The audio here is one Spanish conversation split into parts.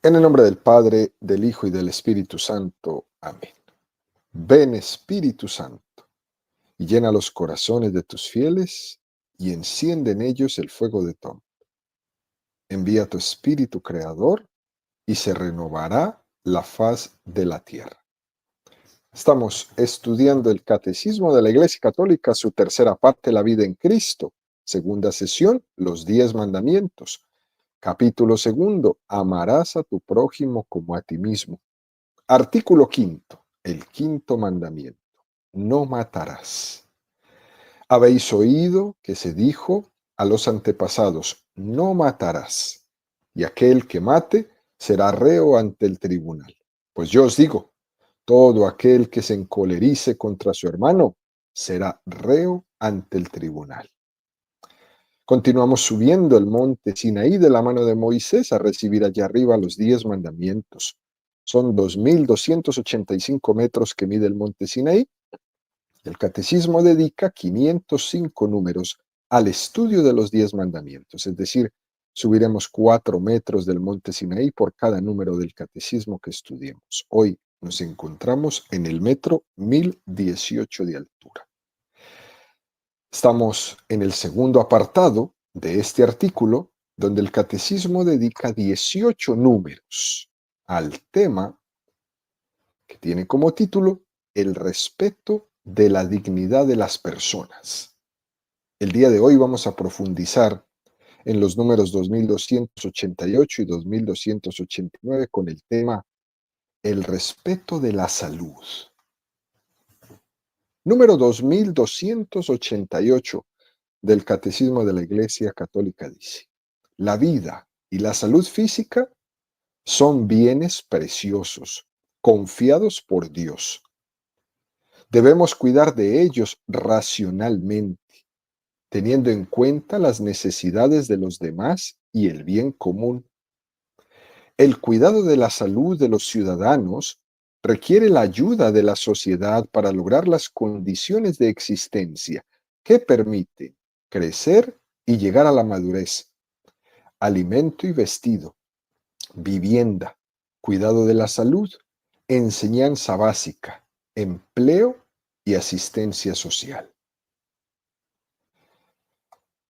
En el nombre del Padre, del Hijo y del Espíritu Santo. Amén. Ven, Espíritu Santo, y llena los corazones de tus fieles, y enciende en ellos el fuego de tu amor. Envía tu Espíritu Creador, y se renovará la faz de la tierra. Estamos estudiando el Catecismo de la Iglesia Católica, su tercera parte, la vida en Cristo. Segunda sesión, los 10 mandamientos. Capítulo segundo, amarás a tu prójimo como a ti mismo. Artículo quinto, el quinto mandamiento. No matarás. Habéis oído que se dijo a los antepasados, no matarás, y aquel que mate será reo ante el tribunal. Pues yo os digo, todo aquel que se encolerice contra su hermano será reo ante el tribunal. Continuamos subiendo el monte Sinaí de la mano de Moisés a recibir allá arriba los 10 mandamientos. Son 2.285 metros que mide el monte Sinaí. El catecismo dedica 505 números al estudio de los 10 mandamientos, es decir, subiremos 4 metros del monte Sinaí por cada número del catecismo que estudiemos. Hoy nos encontramos en el metro 1018 de altura. Estamos en el segundo apartado de este artículo, donde el catecismo dedica 18 números al tema que tiene como título el respeto de la dignidad de las personas. El día de hoy vamos a profundizar en los números 2288 y 2289 con el tema el respeto de la salud. Número 2288 del Catecismo de la Iglesia Católica dice: la vida y la salud física son bienes preciosos, confiados por Dios. Debemos cuidar de ellos racionalmente, teniendo en cuenta las necesidades de los demás y el bien común. El cuidado de la salud de los ciudadanos requiere la ayuda de la sociedad para lograr las condiciones de existencia que permiten crecer y llegar a la madurez. Alimento y vestido, vivienda, cuidado de la salud, enseñanza básica, empleo y asistencia social.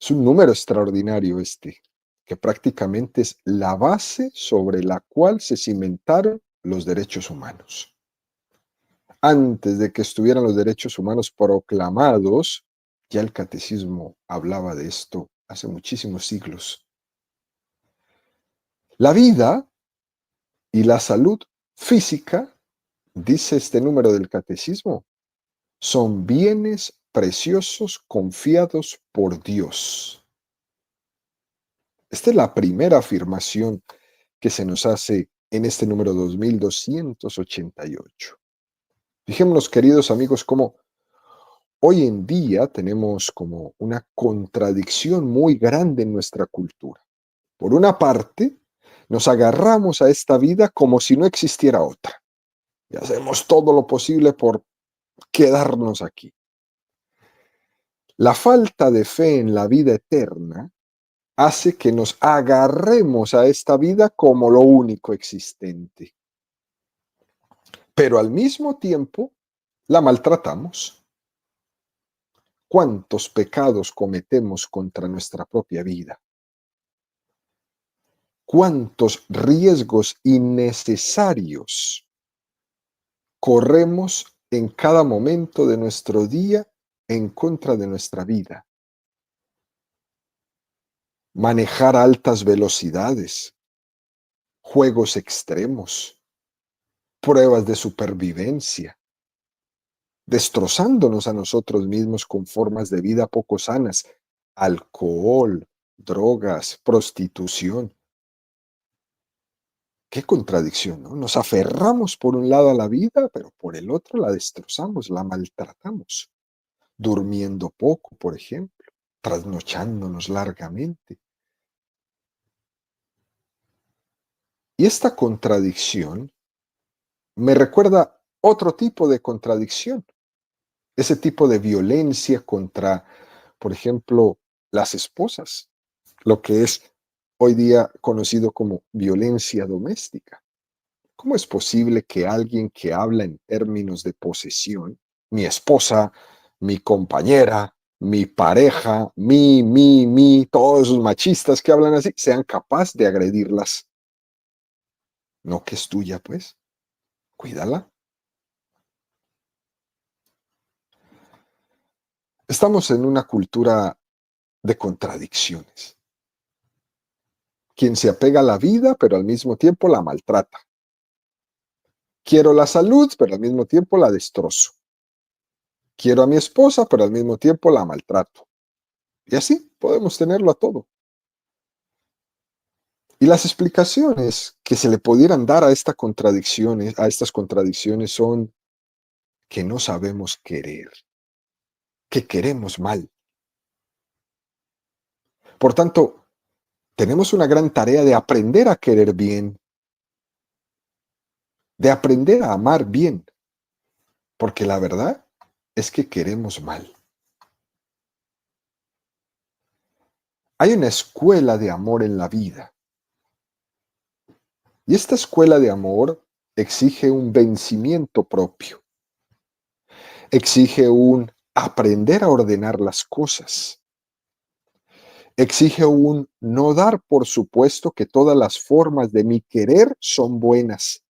Es un número extraordinario este, que prácticamente es la base sobre la cual se cimentaron los derechos humanos. Antes de que estuvieran los derechos humanos proclamados, ya el catecismo hablaba de esto hace muchísimos siglos. La vida y la salud física, dice este número del catecismo, son bienes preciosos confiados por Dios. Esta es la primera afirmación que se nos hace en este número 2288. Fijémonos, queridos amigos, cómo hoy en día tenemos como una contradicción muy grande en nuestra cultura. Por una parte, nos agarramos a esta vida como si no existiera otra y hacemos todo lo posible por quedarnos aquí. La falta de fe en la vida eterna hace que nos agarremos a esta vida como lo único existente. Pero al mismo tiempo la maltratamos. ¿Cuántos pecados cometemos contra nuestra propia vida? ¿Cuántos riesgos innecesarios corremos en cada momento de nuestro día en contra de nuestra vida? Manejar altas velocidades, juegos extremos, pruebas de supervivencia, destrozándonos a nosotros mismos con formas de vida poco sanas, alcohol, drogas, prostitución. Qué contradicción, ¿no? Nos aferramos por un lado a la vida, pero por el otro la destrozamos, la maltratamos, durmiendo poco, por ejemplo, trasnochándonos largamente. Y esta contradicción me recuerda otro tipo de contradicción, ese tipo de violencia contra, por ejemplo, las esposas, lo que es hoy día conocido como violencia doméstica. ¿Cómo es posible que alguien que habla en términos de posesión, mi esposa, mi compañera, mi pareja, todos esos machistas que hablan así, sean capaces de agredirlas? No que es tuya, pues. Cuídala. Estamos en una cultura de contradicciones. Quien se apega a la vida, pero al mismo tiempo la maltrata. Quiero la salud, pero al mismo tiempo la destrozo. Quiero a mi esposa, pero al mismo tiempo la maltrato. Y así podemos tenerlo a todo. Y las explicaciones que se le pudieran dar a estas contradicciones son que no sabemos querer, que queremos mal. Por tanto, tenemos una gran tarea de aprender a querer bien, de aprender a amar bien, porque la verdad es que queremos mal. Hay una escuela de amor en la vida, y esta escuela de amor exige un vencimiento propio, exige un aprender a ordenar las cosas, exige un no dar por supuesto que todas las formas de mi querer son buenas.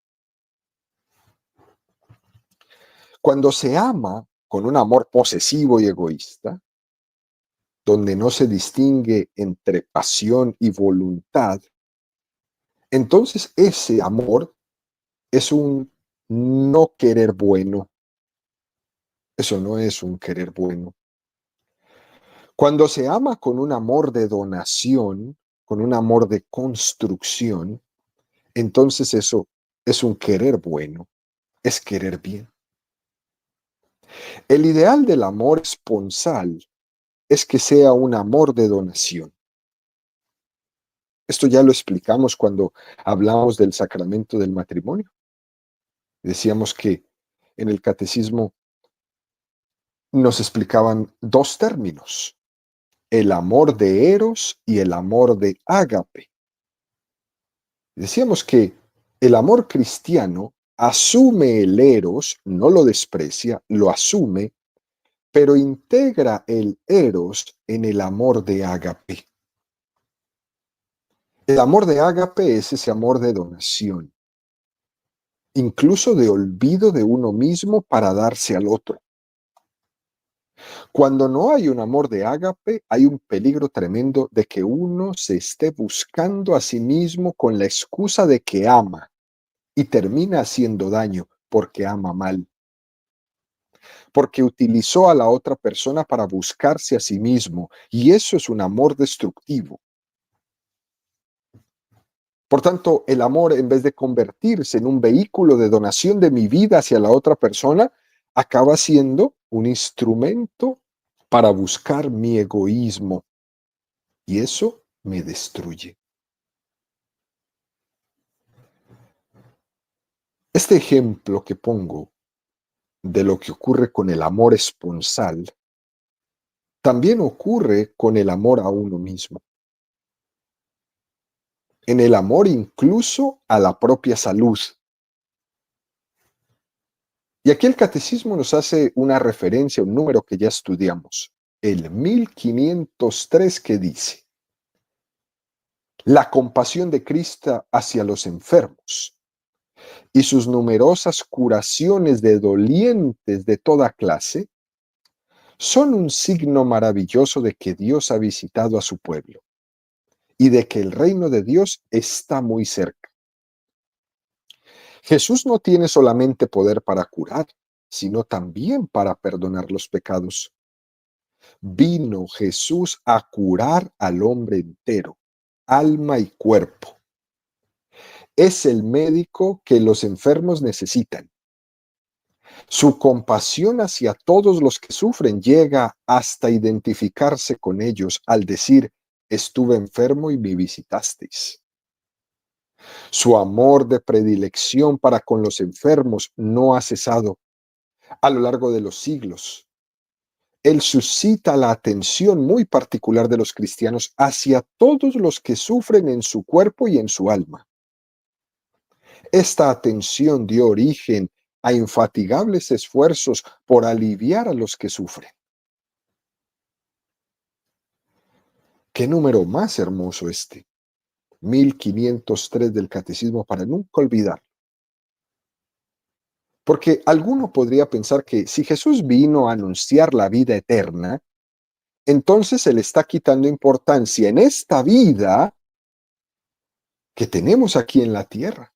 Cuando se ama con un amor posesivo y egoísta, donde no se distingue entre pasión y voluntad, entonces ese amor es un no querer bueno. Eso no es un querer bueno. Cuando se ama con un amor de donación, con un amor de construcción, entonces eso es un querer bueno, es querer bien. El ideal del amor esponsal es que sea un amor de donación. Esto ya lo explicamos cuando hablamos del sacramento del matrimonio. Decíamos que en el catecismo nos explicaban dos términos: el amor de eros y el amor de ágape. Decíamos que el amor cristiano asume el eros, no lo desprecia, lo asume, pero integra el eros en el amor de ágape. El amor de ágape es ese amor de donación, incluso de olvido de uno mismo para darse al otro. Cuando no hay un amor de ágape, hay un peligro tremendo de que uno se esté buscando a sí mismo con la excusa de que ama y termina haciendo daño porque ama mal, porque utilizó a la otra persona para buscarse a sí mismo, y eso es un amor destructivo. Por tanto, el amor, en vez de convertirse en un vehículo de donación de mi vida hacia la otra persona, acaba siendo un instrumento para buscar mi egoísmo, y eso me destruye. Este ejemplo que pongo de lo que ocurre con el amor esponsal, también ocurre con el amor a uno mismo, en el amor incluso a la propia salud. Y aquí el catecismo nos hace una referencia, un número que ya estudiamos, el 1503, que dice: la compasión de Cristo hacia los enfermos y sus numerosas curaciones de dolientes de toda clase son un signo maravilloso de que Dios ha visitado a su pueblo y de que el reino de Dios está muy cerca. Jesús no tiene solamente poder para curar, sino también para perdonar los pecados. Vino Jesús a curar al hombre entero, alma y cuerpo. Es el médico que los enfermos necesitan. Su compasión hacia todos los que sufren llega hasta identificarse con ellos al decir: estuve enfermo y me visitasteis. Su amor de predilección para con los enfermos no ha cesado a lo largo de los siglos. Él suscita la atención muy particular de los cristianos hacia todos los que sufren en su cuerpo y en su alma. Esta atención dio origen a infatigables esfuerzos por aliviar a los que sufren. ¿Qué número más hermoso este? 1503 del Catecismo para nunca olvidar. Porque alguno podría pensar que si Jesús vino a anunciar la vida eterna, entonces se le está quitando importancia en esta vida que tenemos aquí en la tierra,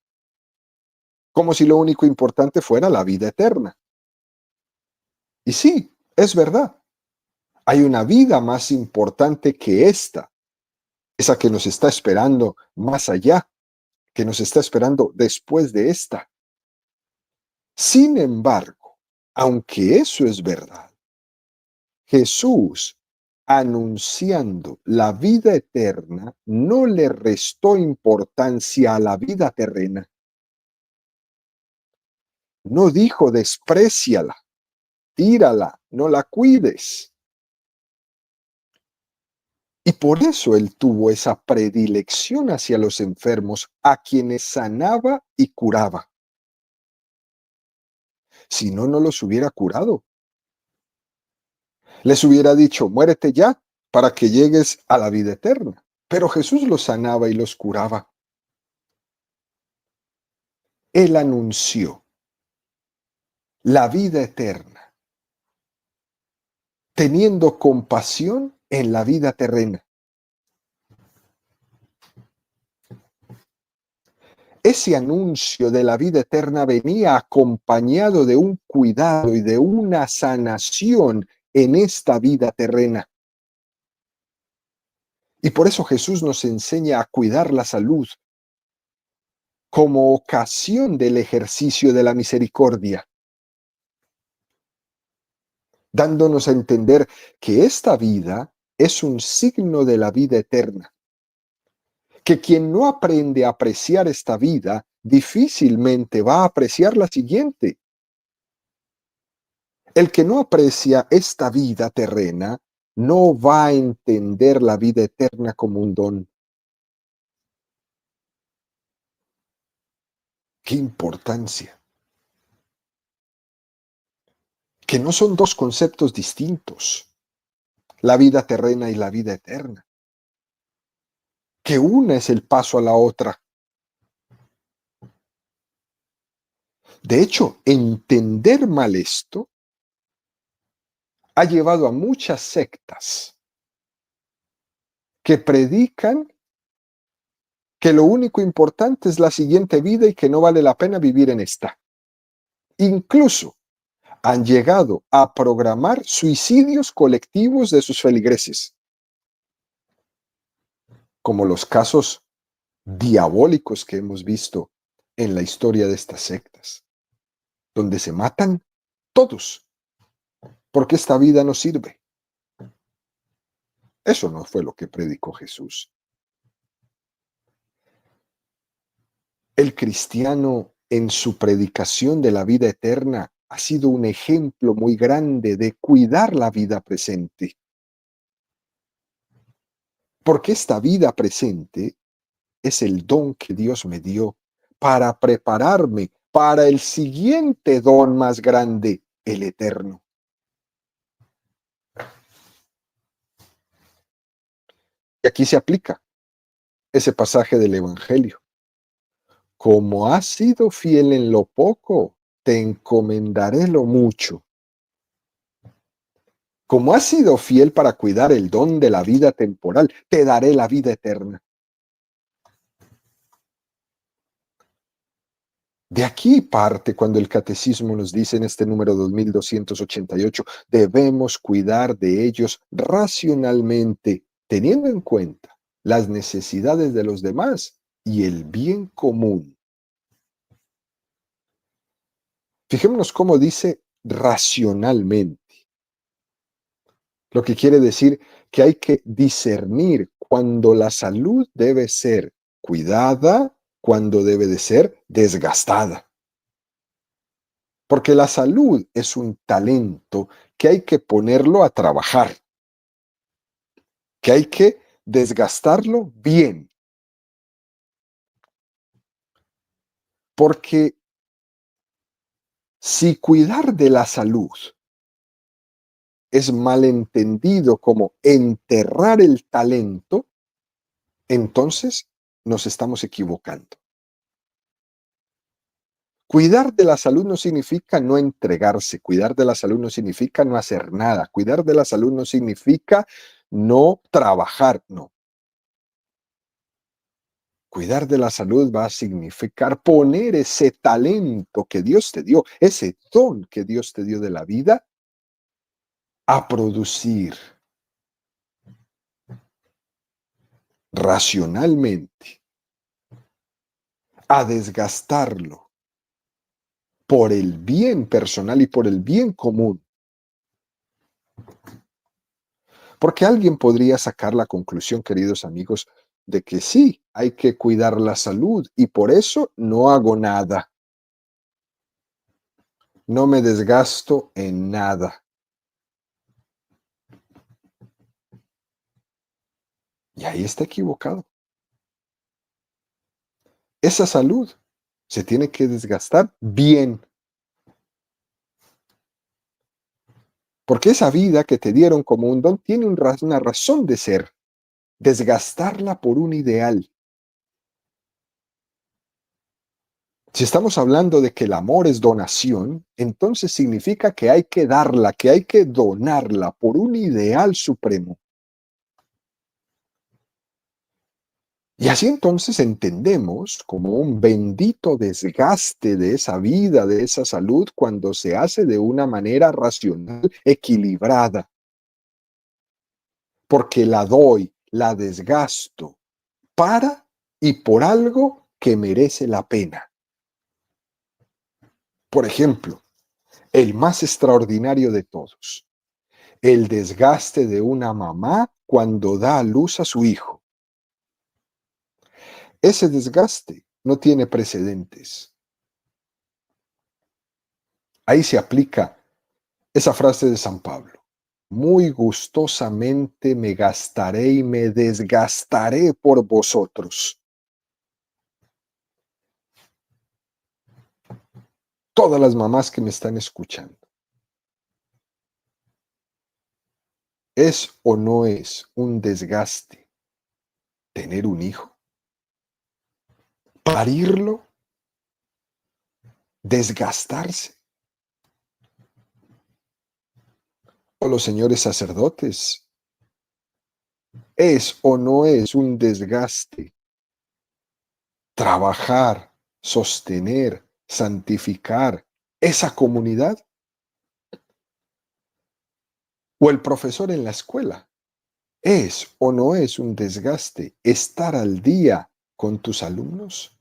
como si lo único importante fuera la vida eterna. Y sí, es verdad, hay una vida más importante que esta, esa que nos está esperando más allá, que nos está esperando después de esta. Sin embargo, aunque eso es verdad, Jesús, anunciando la vida eterna, no le restó importancia a la vida terrena. No dijo despréciala, tírala, no la cuides. Y por eso él tuvo esa predilección hacia los enfermos, a quienes sanaba y curaba. Si no, no los hubiera curado. Les hubiera dicho, muérete ya, para que llegues a la vida eterna. Pero Jesús los sanaba y los curaba. Él anunció la vida eterna, teniendo compasión en la vida terrena. Ese anuncio de la vida eterna venía acompañado de un cuidado y de una sanación en esta vida terrena. Y por eso Jesús nos enseña a cuidar la salud como ocasión del ejercicio de la misericordia, dándonos a entender que esta vida es un signo de la vida eterna, que quien no aprende a apreciar esta vida difícilmente va a apreciar la siguiente. El que no aprecia esta vida terrena no va a entender la vida eterna como un don. ¡Qué importancia! Que no son dos conceptos distintos, la vida terrena y la vida eterna. Que una es el paso a la otra. De hecho, entender mal esto ha llevado a muchas sectas que predican que lo único importante es la siguiente vida y que no vale la pena vivir en esta. Incluso han llegado a programar suicidios colectivos de sus feligreses, como los casos diabólicos que hemos visto en la historia de estas sectas, donde se matan todos, porque esta vida no sirve. Eso no fue lo que predicó Jesús. El cristiano, en su predicación de la vida eterna, ha sido un ejemplo muy grande de cuidar la vida presente. Porque esta vida presente es el don que Dios me dio para prepararme para el siguiente don más grande, el eterno. Y aquí se aplica ese pasaje del Evangelio. Como has sido fiel en lo poco, te encomendaré lo mucho. Como has sido fiel para cuidar el don de la vida temporal, te daré la vida eterna. De aquí parte cuando el Catecismo nos dice en este número 2288, debemos cuidar de ellos racionalmente, teniendo en cuenta las necesidades de los demás y el bien común. Fijémonos cómo dice racionalmente, lo que quiere decir que hay que discernir cuando la salud debe ser cuidada, cuando debe de ser desgastada. Porque la salud es un talento que hay que ponerlo a trabajar, que hay que desgastarlo bien. Porque si cuidar de la salud es malentendido como enterrar el talento, entonces nos estamos equivocando. Cuidar de la salud no significa no entregarse, cuidar de la salud no significa no hacer nada, cuidar de la salud no significa no trabajar, no. Cuidar de la salud va a significar poner ese talento que Dios te dio, ese don que Dios te dio de la vida, a producir racionalmente, a desgastarlo por el bien personal y por el bien común. Porque alguien podría sacar la conclusión, queridos amigos, de que sí, hay que cuidar la salud y por eso no hago nada. No me desgasto en nada. Y ahí está equivocado. Esa salud se tiene que desgastar bien. Porque esa vida que te dieron como un don tiene una razón de ser. Desgastarla por un ideal. Si estamos hablando de que el amor es donación, entonces significa que hay que darla, que hay que donarla por un ideal supremo. Y así entonces entendemos como un bendito desgaste de esa vida, de esa salud, cuando se hace de una manera racional, equilibrada. Porque la doy, la desgasto para y por algo que merece la pena. Por ejemplo, el más extraordinario de todos, el desgaste de una mamá cuando da a luz a su hijo. Ese desgaste no tiene precedentes. Ahí se aplica esa frase de San Pablo. Muy gustosamente me gastaré y me desgastaré por vosotros. Todas las mamás que me están escuchando. ¿Es o no es un desgaste tener un hijo? ¿Parirlo? ¿Desgastarse? O los señores sacerdotes, ¿es o no es un desgaste trabajar, sostener, santificar esa comunidad? ¿O el profesor en la escuela? ¿Es o no es un desgaste estar al día con tus alumnos?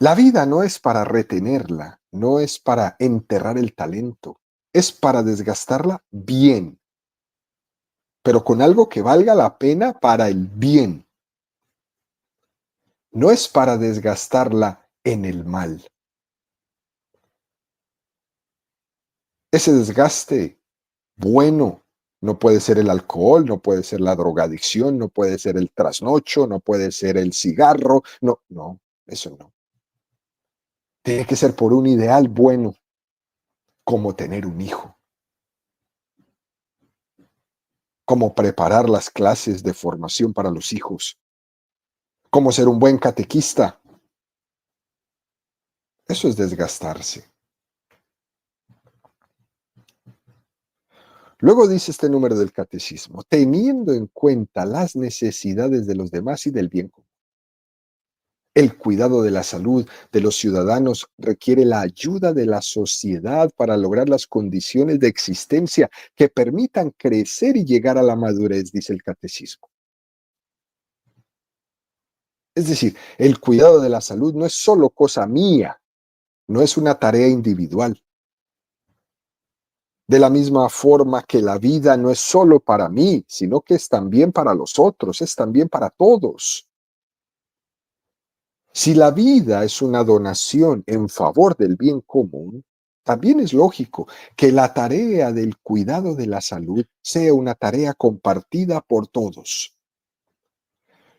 La vida no es para retenerla, no es para enterrar el talento, es para desgastarla bien, pero con algo que valga la pena para el bien. No es para desgastarla en el mal. Ese desgaste bueno no puede ser el alcohol, no puede ser la drogadicción, no puede ser el trasnocho, no puede ser el cigarro, no, no, eso no. Tiene que ser por un ideal bueno, como tener un hijo, como preparar las clases de formación para los hijos, como ser un buen catequista. Eso es desgastarse. Luego dice este número del catecismo, teniendo en cuenta las necesidades de los demás y del bien común. El cuidado de la salud de los ciudadanos requiere la ayuda de la sociedad para lograr las condiciones de existencia que permitan crecer y llegar a la madurez, dice el catecismo. Es decir, el cuidado de la salud no es solo cosa mía, no es una tarea individual. De la misma forma que la vida no es solo para mí, sino que es también para los otros, es también para todos. Si la vida es una donación en favor del bien común, también es lógico que la tarea del cuidado de la salud sea una tarea compartida por todos.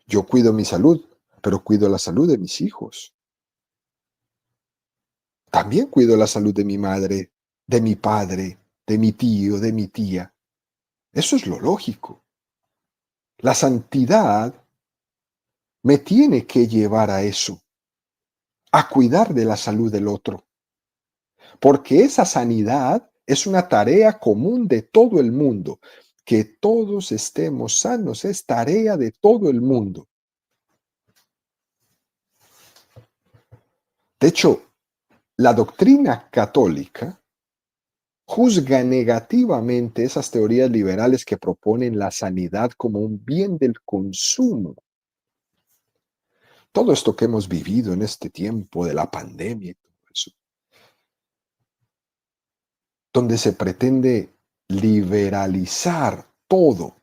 Yo cuido mi salud, pero cuido la salud de mis hijos. También cuido la salud de mi madre, de mi padre, de mi tío, de mi tía. Eso es lo lógico. La santidad me tiene que llevar a eso, a cuidar de la salud del otro, porque esa sanidad es una tarea común de todo el mundo. Que todos estemos sanos es tarea de todo el mundo. De hecho, la doctrina católica juzga negativamente esas teorías liberales que proponen la sanidad como un bien del consumo. Todo esto que hemos vivido en este tiempo de la pandemia y todo eso, donde se pretende liberalizar todo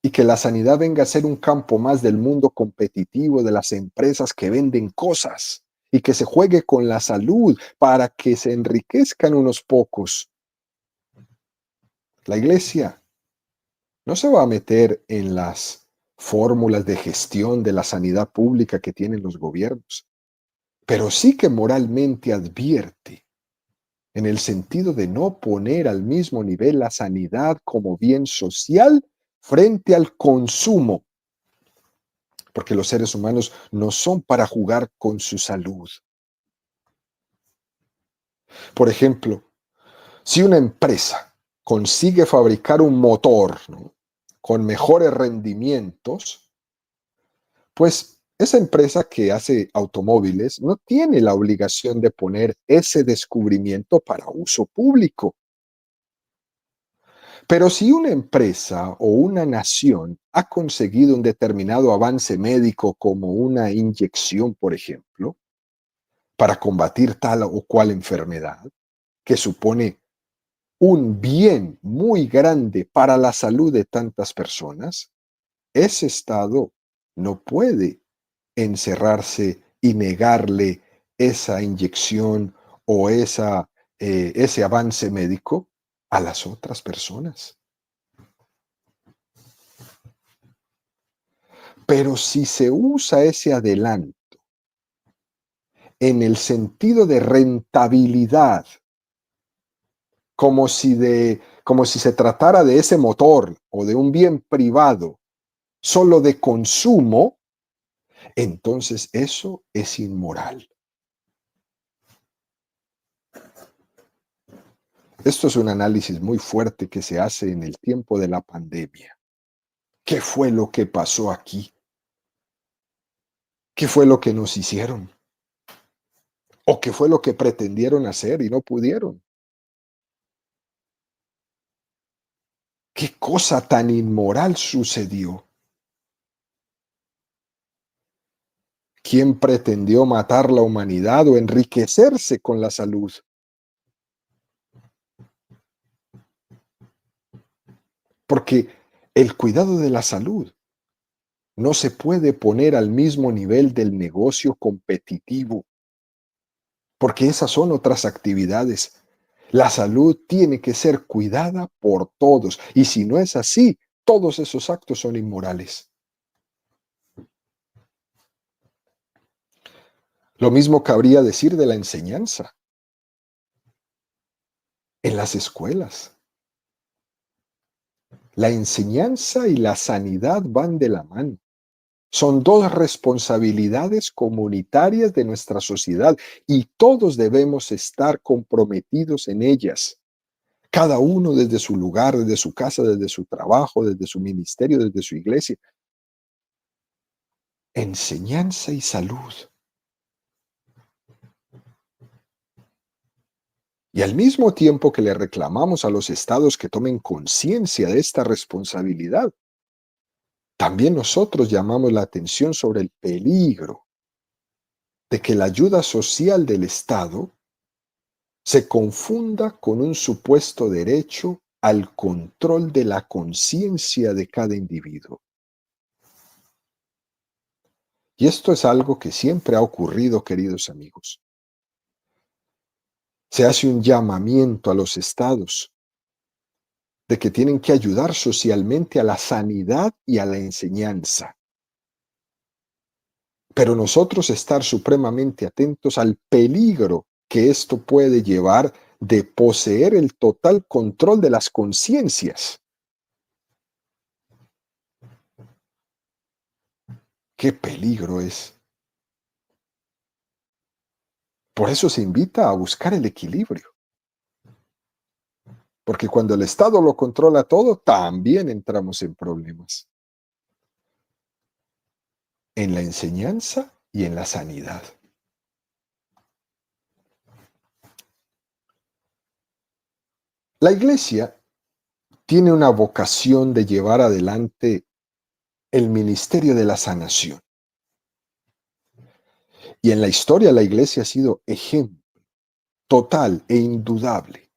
y que la sanidad venga a ser un campo más del mundo competitivo de las empresas que venden cosas y que se juegue con la salud para que se enriquezcan unos pocos. La iglesia no se va a meter en las fórmulas de gestión de la sanidad pública que tienen los gobiernos, pero sí que moralmente advierte en el sentido de no poner al mismo nivel la sanidad como bien social frente al consumo, porque los seres humanos no son para jugar con su salud. Por ejemplo, si una empresa consigue fabricar un motor, ¿no?, con mejores rendimientos, pues esa empresa que hace automóviles no tiene la obligación de poner ese descubrimiento para uso público. Pero si una empresa o una nación ha conseguido un determinado avance médico como una inyección, por ejemplo, para combatir tal o cual enfermedad, que supone un bien muy grande para la salud de tantas personas, ese Estado no puede encerrarse y negarle esa inyección o ese avance médico a las otras personas. Pero si se usa ese adelanto en el sentido de rentabilidad, como si se tratara de ese motor o de un bien privado solo de consumo, entonces eso es inmoral. Esto es un análisis muy fuerte que se hace en el tiempo de la pandemia. ¿Qué fue lo que pasó aquí? ¿Qué fue lo que nos hicieron? ¿O qué fue lo que pretendieron hacer y no pudieron? ¿Qué cosa tan inmoral sucedió? ¿Quién pretendió matar la humanidad o enriquecerse con la salud? Porque el cuidado de la salud no se puede poner al mismo nivel del negocio competitivo, porque esas son otras actividades. La salud tiene que ser cuidada por todos, y si no es así, todos esos actos son inmorales. Lo mismo cabría decir de la enseñanza en las escuelas. La enseñanza y la sanidad van de la mano. Son dos responsabilidades comunitarias de nuestra sociedad y todos debemos estar comprometidos en ellas. Cada uno desde su lugar, desde su casa, desde su trabajo, desde su ministerio, desde su iglesia. Enseñanza y salud. Y al mismo tiempo que le reclamamos a los estados que tomen conciencia de esta responsabilidad, también nosotros llamamos la atención sobre el peligro de que la ayuda social del Estado se confunda con un supuesto derecho al control de la conciencia de cada individuo. Y esto es algo que siempre ha ocurrido, queridos amigos. Se hace un llamamiento a los estados de que tienen que ayudar socialmente a la sanidad y a la enseñanza. Pero nosotros estar supremamente atentos al peligro que esto puede llevar de poseer el total control de las conciencias. ¡Qué peligro es! Por eso se invita a buscar el equilibrio. Porque cuando el Estado lo controla todo, también entramos en problemas. En la enseñanza y en la sanidad. La Iglesia tiene una vocación de llevar adelante el ministerio de la sanación. Y en la historia la Iglesia ha sido ejemplo total e indudable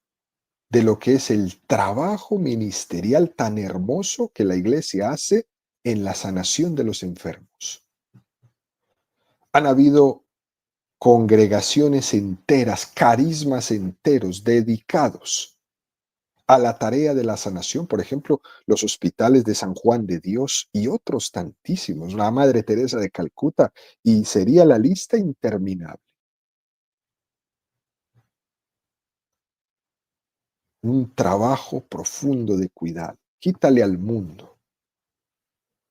de lo que es el trabajo ministerial tan hermoso que la Iglesia hace en la sanación de los enfermos. Han habido congregaciones enteras, carismas enteros dedicados a la tarea de la sanación, por ejemplo, los hospitales de San Juan de Dios y otros tantísimos, la Madre Teresa de Calcuta, y sería la lista interminable. Un trabajo profundo de cuidado. Quítale al mundo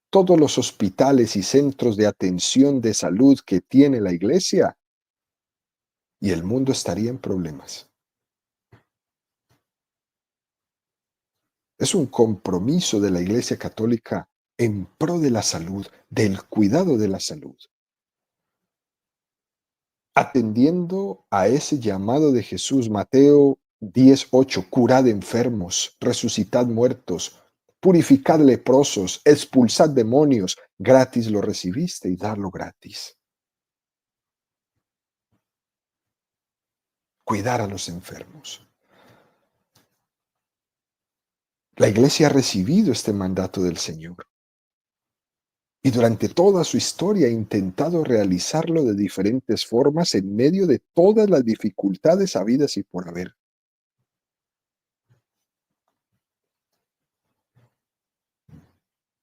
todos los hospitales y centros de atención de salud que tiene la Iglesia y el mundo estaría en problemas. Es un compromiso de la Iglesia Católica en pro de la salud, del cuidado de la salud, atendiendo a ese llamado de Jesús, Mateo 10:8, curad enfermos, resucitad muertos, purificad leprosos, expulsad demonios, gratis lo recibiste y darlo gratis. Cuidar a los enfermos. La Iglesia ha recibido este mandato del Señor. Y durante toda su historia ha intentado realizarlo de diferentes formas en medio de todas las dificultades habidas y por haber.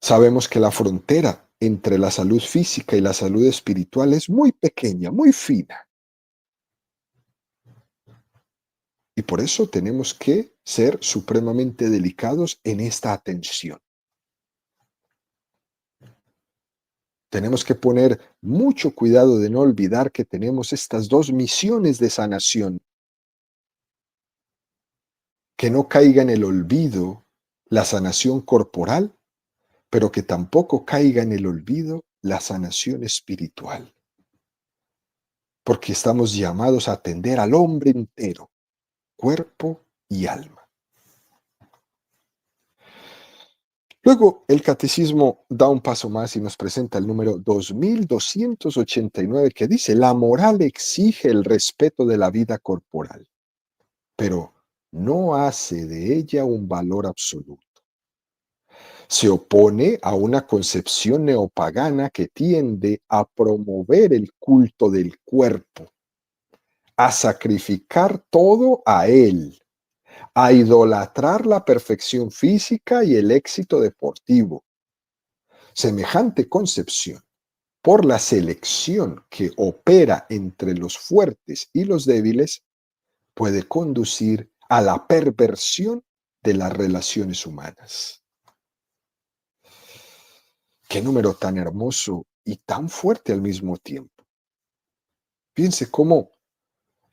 Sabemos que la frontera entre la salud física y la salud espiritual es muy pequeña, muy fina. Y por eso tenemos que ser supremamente delicados en esta atención. Tenemos que poner mucho cuidado de no olvidar que tenemos estas dos misiones de sanación. Que no caiga en el olvido la sanación corporal, pero que tampoco caiga en el olvido la sanación espiritual. Porque estamos llamados a atender al hombre entero, cuerpo y alma. Luego, el catecismo da un paso más y nos presenta el número 2289 que dice: la moral exige el respeto de la vida corporal, pero no hace de ella un valor absoluto. Se opone a una concepción neopagana que tiende a promover el culto del cuerpo, a sacrificar todo a él, a idolatrar la perfección física y el éxito deportivo. Semejante concepción, por la selección que opera entre los fuertes y los débiles, puede conducir a la perversión de las relaciones humanas. Qué número tan hermoso y tan fuerte al mismo tiempo. Piense cómo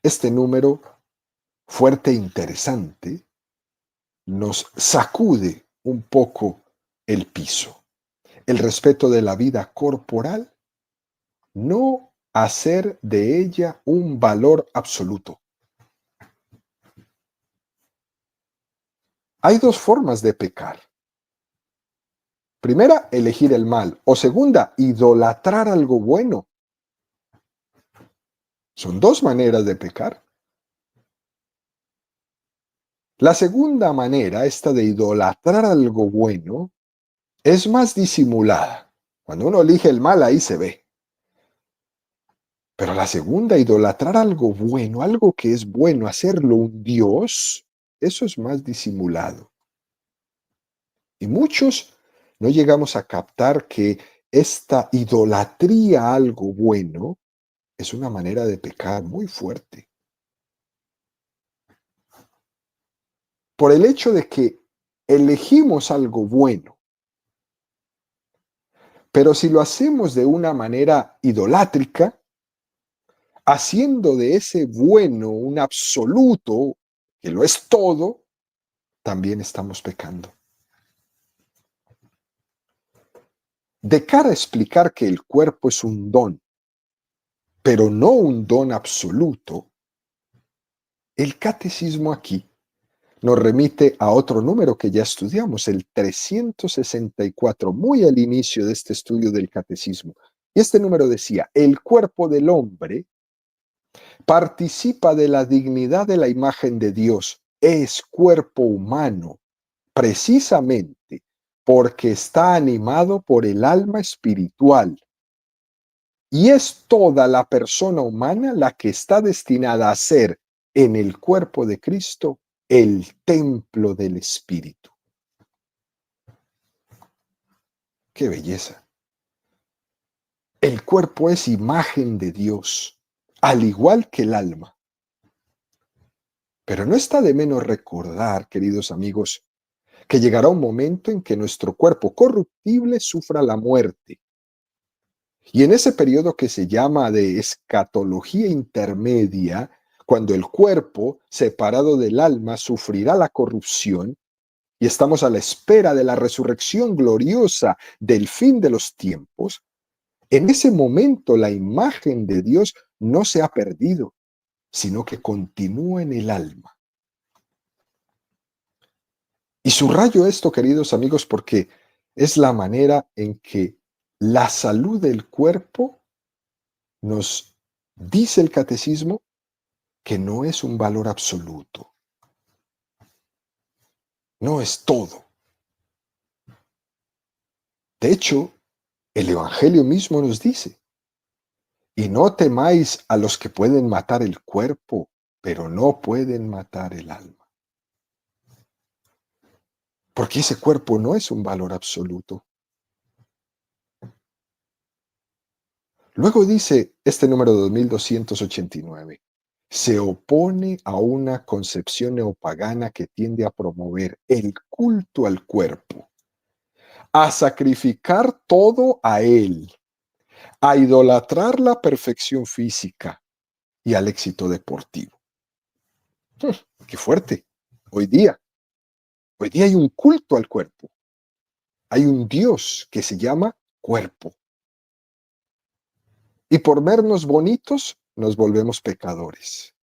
este número fuerte e interesante nos sacude un poco el piso. El respeto de la vida corporal, no hacer de ella un valor absoluto. Hay dos formas de pecar. Primera, elegir el mal. O segunda, idolatrar algo bueno. Son dos maneras de pecar. La segunda manera, esta de idolatrar algo bueno, es más disimulada. Cuando uno elige el mal, ahí se ve. Pero la segunda, idolatrar algo bueno, algo que es bueno, hacerlo un Dios, eso es más disimulado. Y muchos no llegamos a captar que esta idolatría a algo bueno es una manera de pecar muy fuerte. Por el hecho de que elegimos algo bueno, pero si lo hacemos de una manera idolátrica, haciendo de ese bueno un absoluto, que lo es todo, también estamos pecando. De cara a explicar que el cuerpo es un don, pero no un don absoluto, el catecismo aquí nos remite a otro número que ya estudiamos, el 364, muy al inicio de este estudio del catecismo. Y este número decía, el cuerpo del hombre participa de la dignidad de la imagen de Dios, es cuerpo humano, precisamente porque está animado por el alma espiritual. Y es toda la persona humana la que está destinada a ser en el cuerpo de Cristo el templo del Espíritu. ¡Qué belleza! El cuerpo es imagen de Dios, al igual que el alma. Pero no está de menos recordar, queridos amigos, que llegará un momento en que nuestro cuerpo corruptible sufra la muerte. Y en ese periodo que se llama de escatología intermedia, cuando el cuerpo, separado del alma, sufrirá la corrupción, y estamos a la espera de la resurrección gloriosa del fin de los tiempos, en ese momento la imagen de Dios no se ha perdido, sino que continúa en el alma. Y subrayo esto, queridos amigos, porque es la manera en que la salud del cuerpo nos dice el catecismo que no es un valor absoluto, no es todo. De hecho, el Evangelio mismo nos dice, y no temáis a los que pueden matar el cuerpo, pero no pueden matar el alma. Porque ese cuerpo no es un valor absoluto. Luego dice este número 2289, se opone a una concepción neopagana que tiende a promover el culto al cuerpo, a sacrificar todo a él, a idolatrar la perfección física y al éxito deportivo. ¡Qué fuerte! Hoy día, hoy día hay un culto al cuerpo. Hay un Dios que se llama cuerpo. Y por vernos bonitos, nos volvemos pecadores.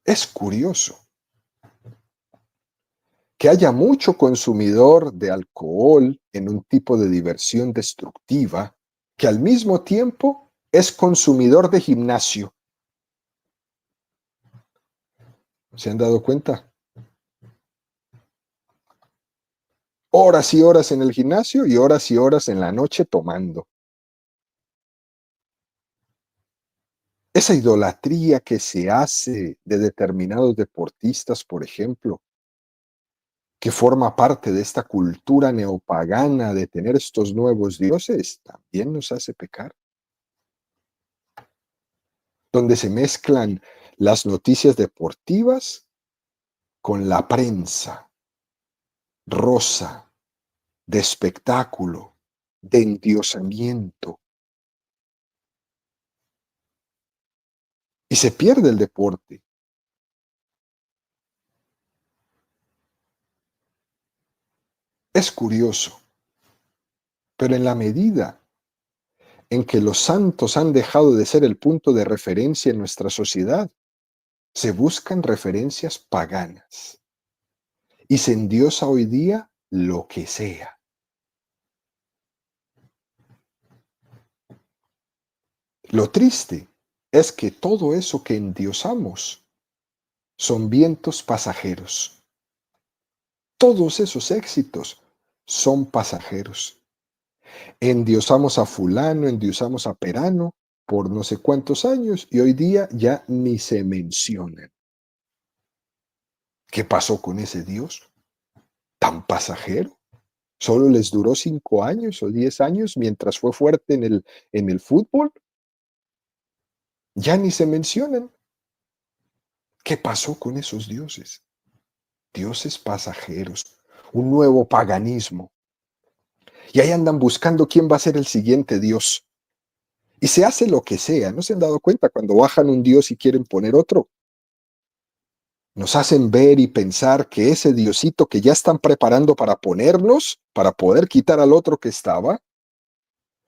Es curioso que haya mucho consumidor de alcohol en un tipo de diversión destructiva que al mismo tiempo es consumidor de gimnasio. ¿Se han dado cuenta? Horas y horas en el gimnasio y horas en la noche tomando. Esa idolatría que se hace de determinados deportistas, por ejemplo, que forma parte de esta cultura neopagana de tener estos nuevos dioses, también nos hace pecar. Donde se mezclan las noticias deportivas con la prensa rosa, de espectáculo, de endiosamiento. Y se pierde el deporte. Es curioso, pero en la medida en que los santos han dejado de ser el punto de referencia en nuestra sociedad, se buscan referencias paganas y se endiosa hoy día lo que sea. Lo triste es que todo eso que endiosamos son vientos pasajeros. Todos esos éxitos son pasajeros. Endiosamos a fulano, endiosamos a perano por no sé cuántos años y hoy día ya ni se mencionan. ¿Qué pasó con ese Dios tan pasajero? Solo les duró 5 años o 10 años mientras fue fuerte en el fútbol. Ya ni se mencionan. ¿Qué pasó con esos dioses? Dioses pasajeros, un nuevo paganismo. Y ahí andan buscando quién va a ser el siguiente Dios. Y se hace lo que sea. ¿No se han dado cuenta cuando bajan un Dios y quieren poner otro? Nos hacen ver y pensar que ese Diosito que ya están preparando para ponernos, para poder quitar al otro que estaba,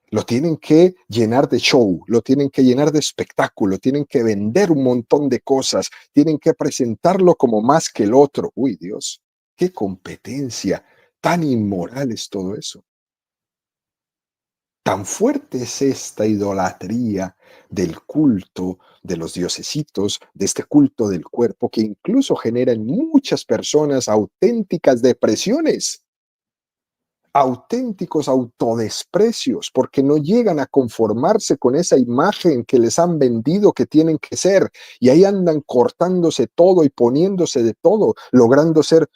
lo tienen que llenar de show, lo tienen que llenar de espectáculo, tienen que vender un montón de cosas, tienen que presentarlo como más que el otro. Uy, Dios, qué competencia, tan inmoral es todo eso. Tan fuerte es esta idolatría del culto de los diosesitos, de este culto del cuerpo, que incluso genera en muchas personas auténticas depresiones, auténticos autodesprecios, porque no llegan a conformarse con esa imagen que les han vendido que tienen que ser, y ahí andan cortándose todo y poniéndose de todo, logrando ser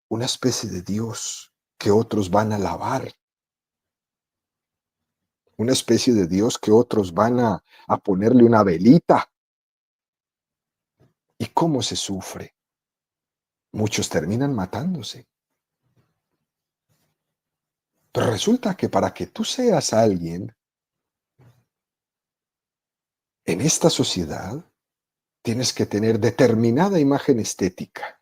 una especie de Dios que otros van a alabar, una especie de Dios que otros van a ponerle una velita. ¿Y cómo se sufre? Muchos terminan matándose. Pero resulta que para que tú seas alguien en esta sociedad, tienes que tener determinada imagen estética.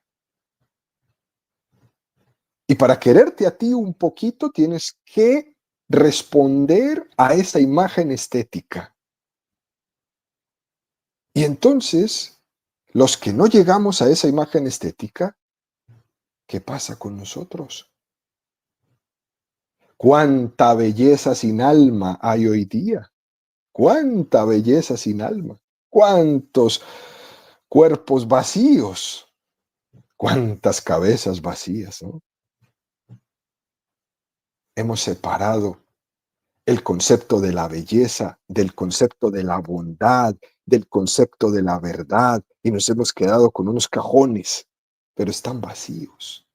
Y para quererte a ti un poquito, tienes que responder a esa imagen estética. Y entonces, los que no llegamos a esa imagen estética, ¿qué pasa con nosotros? ¿Cuánta belleza sin alma hay hoy día? ¿Cuánta belleza sin alma? ¿Cuántos cuerpos vacíos? ¿Cuántas cabezas vacías, ¿no? Hemos separado el concepto de la belleza, del concepto de la bondad, del concepto de la verdad, y nos hemos quedado con unos cajones, pero están vacíos.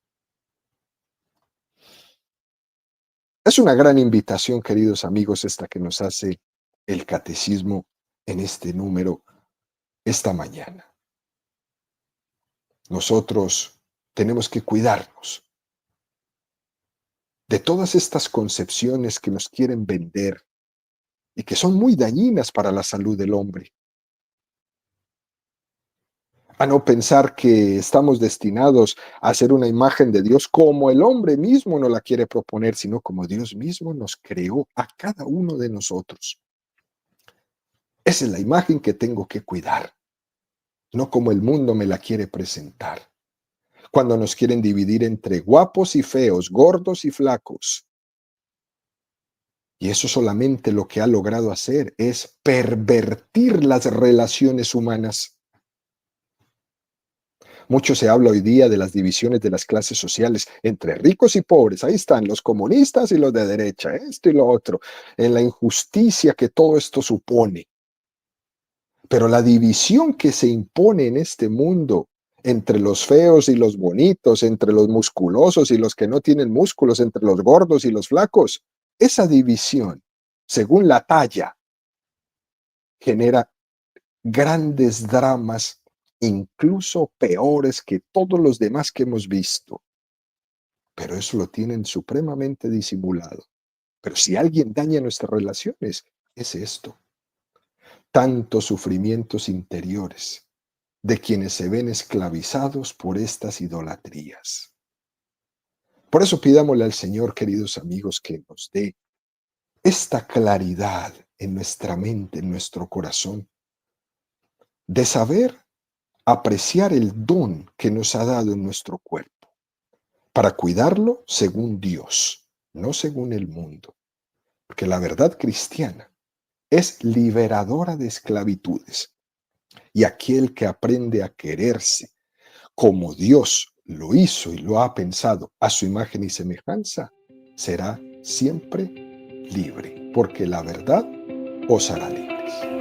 Es una gran invitación, queridos amigos, esta que nos hace el catecismo en este número esta mañana. Nosotros tenemos que cuidarnos de todas estas concepciones que nos quieren vender y que son muy dañinas para la salud del hombre. A no pensar que estamos destinados a ser una imagen de Dios como el hombre mismo no la quiere proponer, sino como Dios mismo nos creó a cada uno de nosotros. Esa es la imagen que tengo que cuidar, no como el mundo me la quiere presentar. Cuando nos quieren dividir entre guapos y feos, gordos y flacos. Y eso solamente lo que ha logrado hacer es pervertir las relaciones humanas. Mucho se habla hoy día de las divisiones de las clases sociales entre ricos y pobres. Ahí están los comunistas y los de derecha, esto y lo otro, en la injusticia que todo esto supone. Pero la división que se impone en este mundo entre los feos y los bonitos, entre los musculosos y los que no tienen músculos, entre los gordos y los flacos, esa división, según la talla, genera grandes dramas, incluso peores que todos los demás que hemos visto. Pero eso lo tienen supremamente disimulado. Pero si alguien daña nuestras relaciones, es esto. Tantos sufrimientos interiores de quienes se ven esclavizados por estas idolatrías. Por eso pidámosle al Señor, queridos amigos, que nos dé esta claridad en nuestra mente, en nuestro corazón, de saber apreciar el don que nos ha dado en nuestro cuerpo, para cuidarlo según Dios, no según el mundo. Porque la verdad cristiana es liberadora de esclavitudes. Y aquel que aprende a quererse como Dios lo hizo y lo ha pensado a su imagen y semejanza, será siempre libre, porque la verdad os hará libres.